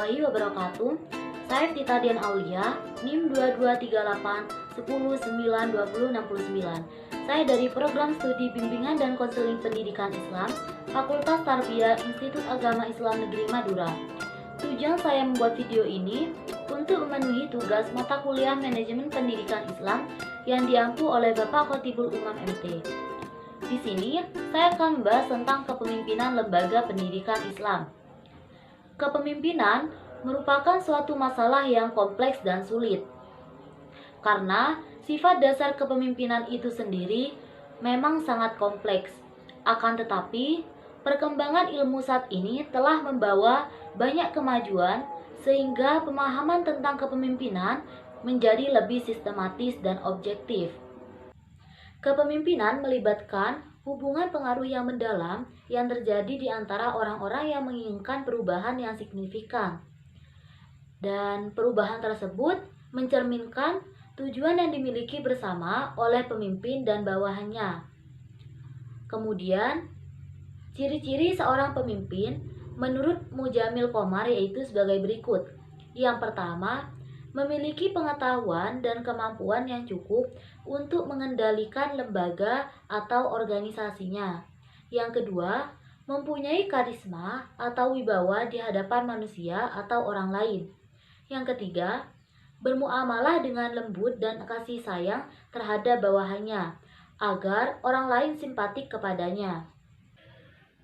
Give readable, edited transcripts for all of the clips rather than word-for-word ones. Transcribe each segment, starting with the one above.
warahmatullahi wabarakatuh. Saya Tita Dian Aulia, NIM 2238109069. Saya dari Program Studi Bimbingan dan Konseling Pendidikan Islam, Fakultas Tarbiyah Institut Agama Islam Negeri Madura. Tujuan saya membuat video ini untuk memenuhi tugas mata kuliah Manajemen Pendidikan Islam yang diampu oleh Bapak Khotibul Umam MT. Di sini, saya akan membahas tentang kepemimpinan lembaga pendidikan Islam. Kepemimpinan merupakan suatu masalah yang kompleks dan sulit. Karena sifat dasar kepemimpinan itu sendiri memang sangat kompleks. Akan tetapi, perkembangan ilmu saat ini telah membawa banyak kemajuan sehingga pemahaman tentang kepemimpinan menjadi lebih sistematis dan objektif. Kepemimpinan melibatkan hubungan pengaruh yang mendalam yang terjadi di antara orang-orang yang menginginkan perubahan yang signifikan. Dan perubahan tersebut mencerminkan tujuan yang dimiliki bersama oleh pemimpin dan bawahannya. Kemudian, ciri-ciri seorang pemimpin menurut Mujamil Komar yaitu sebagai berikut. Yang pertama, memiliki pengetahuan dan kemampuan yang cukup untuk mengendalikan lembaga atau organisasinya. Yang kedua, mempunyai karisma atau wibawa di hadapan manusia atau orang lain. Yang ketiga, bermuamalah dengan lembut dan kasih sayang terhadap bawahannya, agar orang lain simpatik kepadanya.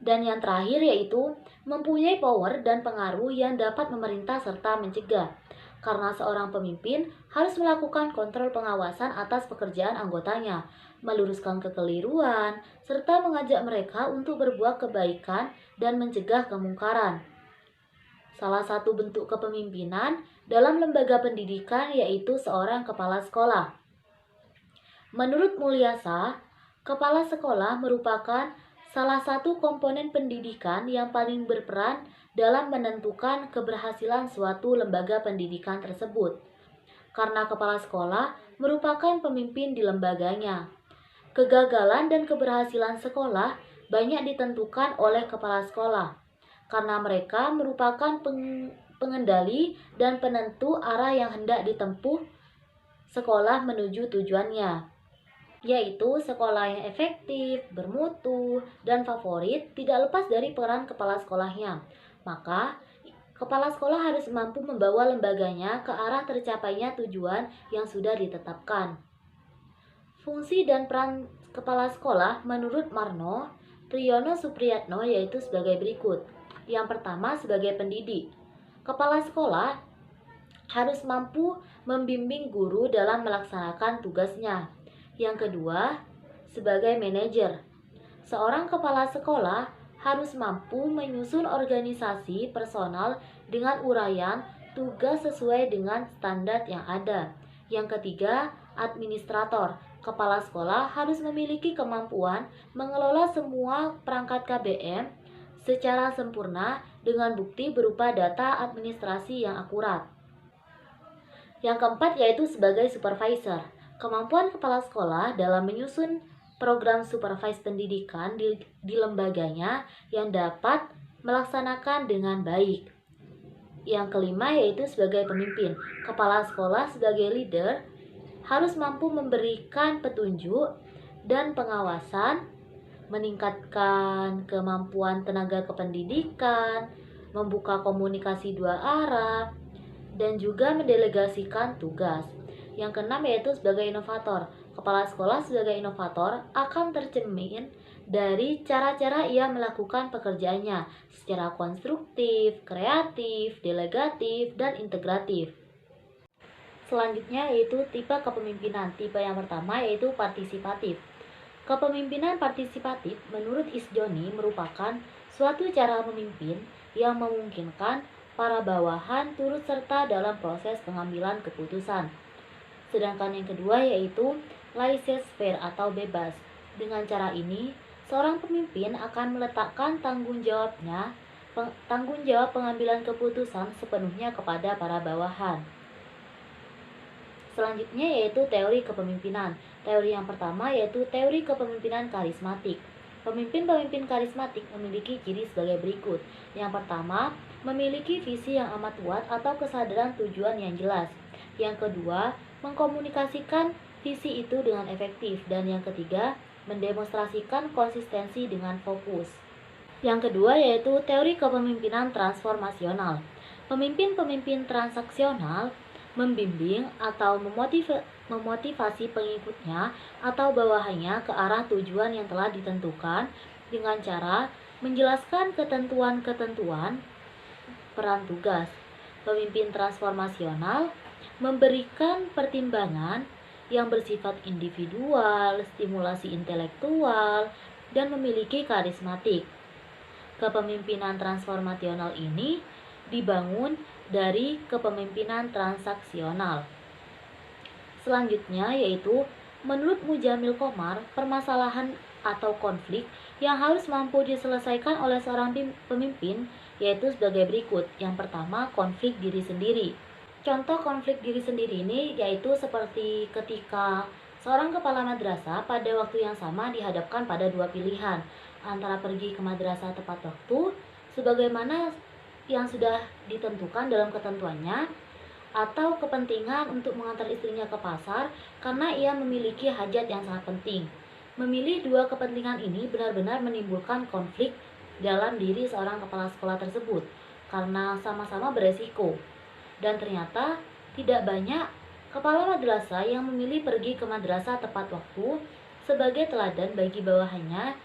Dan yang terakhir yaitu mempunyai power dan pengaruh yang dapat memerintah serta mencegah. Karena seorang pemimpin harus melakukan kontrol pengawasan atas pekerjaan anggotanya, meluruskan kekeliruan, serta mengajak mereka untuk berbuat kebaikan dan mencegah kemungkaran. Salah satu bentuk kepemimpinan dalam lembaga pendidikan yaitu seorang kepala sekolah. Menurut Mulyasa, kepala sekolah merupakan salah satu komponen pendidikan yang paling berperan dalam menentukan keberhasilan suatu lembaga pendidikan tersebut. Karena kepala sekolah merupakan pemimpin di lembaganya. Kegagalan dan keberhasilan sekolah banyak ditentukan oleh kepala sekolah. Karena mereka merupakan pengendali dan penentu arah yang hendak ditempuh sekolah menuju tujuannya, yaitu sekolah yang efektif, bermutu, dan favorit tidak lepas dari peran kepala sekolahnya. Maka, kepala sekolah harus mampu membawa lembaganya ke arah tercapainya tujuan yang sudah ditetapkan. Fungsi dan peran kepala sekolah menurut Marno Triyono Supriyatno yaitu sebagai berikut. Yang pertama, sebagai pendidik. Kepala sekolah harus mampu membimbing guru dalam melaksanakan tugasnya. Yang kedua, sebagai manajer. Seorang kepala sekolah harus mampu menyusun organisasi personal dengan uraian tugas sesuai dengan standar yang ada. Yang ketiga, administrator. Kepala sekolah harus memiliki kemampuan mengelola semua perangkat KBM secara sempurna dengan bukti berupa data administrasi yang akurat. Yang keempat yaitu sebagai supervisor. Kemampuan kepala sekolah dalam menyusun program supervise pendidikan di lembaganya yang dapat melaksanakan dengan baik. Yang kelima yaitu sebagai pemimpin. Kepala sekolah sebagai leader harus mampu memberikan petunjuk dan pengawasan, meningkatkan kemampuan tenaga kependidikan, membuka komunikasi dua arah, dan juga mendelegasikan tugas. Yang keenam yaitu sebagai inovator. Kepala sekolah sebagai inovator akan tercermin dari cara-cara ia melakukan pekerjaannya secara konstruktif, kreatif, delegatif, dan integratif. Selanjutnya yaitu tipe kepemimpinan. Tipe yang pertama yaitu partisipatif. Kepemimpinan partisipatif menurut Isjoni merupakan suatu cara memimpin yang memungkinkan para bawahan turut serta dalam proses pengambilan keputusan. Sedangkan yang kedua yaitu laissez-faire atau bebas. Dengan cara ini, seorang pemimpin akan meletakkan tanggung jawab pengambilan keputusan sepenuhnya kepada para bawahan. Selanjutnya yaitu teori kepemimpinan. Teori yang pertama yaitu teori kepemimpinan karismatik. Pemimpin-pemimpin karismatik memiliki ciri sebagai berikut. Yang pertama, memiliki visi yang amat kuat atau kesadaran tujuan yang jelas. Yang kedua, mengkomunikasikan visi itu dengan efektif. Dan yang ketiga, mendemonstrasikan konsistensi dengan fokus. Yang kedua yaitu teori kepemimpinan transformasional. Pemimpin-pemimpin transaksional membimbing atau memotivasi pengikutnya atau bawahannya ke arah tujuan yang telah ditentukan dengan cara menjelaskan ketentuan-ketentuan peran tugas. Pemimpin transformasional memberikan pertimbangan yang bersifat individual, stimulasi intelektual, dan memiliki karismatik. Kepemimpinan transformasional ini dibangun dari kepemimpinan transaksional. Selanjutnya yaitu menurut Mujamil Komar, permasalahan atau konflik yang harus mampu diselesaikan oleh seorang pemimpin yaitu sebagai berikut. Yang pertama, konflik diri sendiri. Contoh konflik diri sendiri ini yaitu seperti ketika seorang kepala madrasah pada waktu yang sama dihadapkan pada dua pilihan, antara pergi ke madrasah tepat waktu sebagaimana yang sudah ditentukan dalam ketentuannya, atau kepentingan untuk mengantar istrinya ke pasar karena ia memiliki hajat yang sangat penting. Memilih dua kepentingan ini benar-benar menimbulkan konflik dalam diri seorang kepala sekolah tersebut karena sama-sama beresiko. Dan ternyata tidak banyak kepala madrasah yang memilih pergi ke madrasah tepat waktu sebagai teladan bagi bawahannya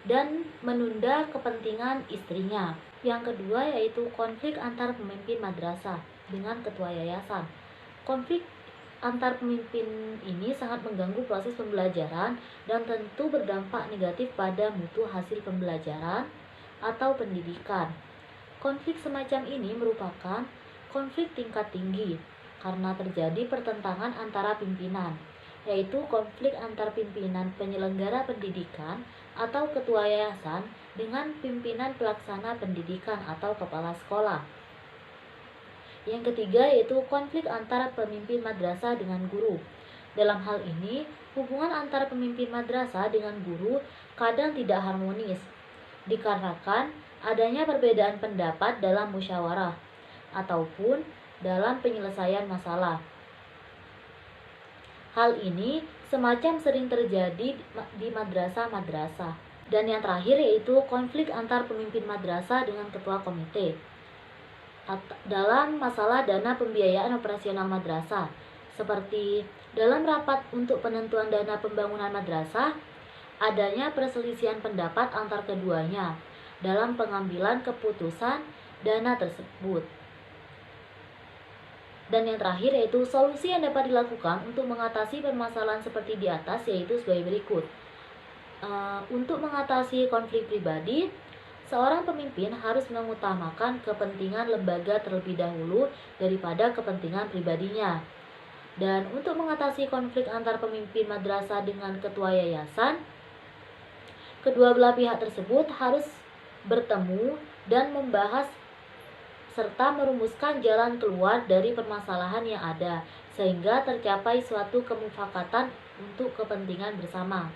dan menunda kepentingan istrinya. Yang kedua yaitu konflik antar pemimpin madrasah dengan ketua yayasan. Konflik antar pemimpin ini sangat mengganggu proses pembelajaran dan tentu berdampak negatif pada mutu hasil pembelajaran atau pendidikan. Konflik semacam ini merupakan konflik tingkat tinggi karena terjadi pertentangan antara pimpinan, yaitu konflik antar pimpinan penyelenggara pendidikan atau ketua yayasan dengan pimpinan pelaksana pendidikan atau kepala sekolah. Yang ketiga yaitu konflik antara pemimpin madrasah dengan guru. Dalam hal ini, hubungan antara pemimpin madrasah dengan guru kadang tidak harmonis, dikarenakan adanya perbedaan pendapat dalam musyawarah ataupun dalam penyelesaian masalah. Hal ini semacam sering terjadi di madrasah-madrasah. Dan yang terakhir yaitu konflik antar pemimpin madrasah dengan ketua komite dalam masalah dana pembiayaan operasional madrasah, seperti dalam rapat untuk penentuan dana pembangunan madrasah, adanya perselisihan pendapat antar keduanya dalam pengambilan keputusan dana tersebut. Dan yang terakhir yaitu solusi yang dapat dilakukan untuk mengatasi permasalahan seperti di atas yaitu sebagai berikut. Untuk mengatasi konflik pribadi, seorang pemimpin harus mengutamakan kepentingan lembaga terlebih dahulu daripada kepentingan pribadinya. Dan untuk mengatasi konflik antar pemimpin madrasah dengan ketua yayasan, kedua belah pihak tersebut harus bertemu dan membahas serta merumuskan jalan keluar dari permasalahan yang ada sehingga tercapai suatu kemufakatan untuk kepentingan bersama.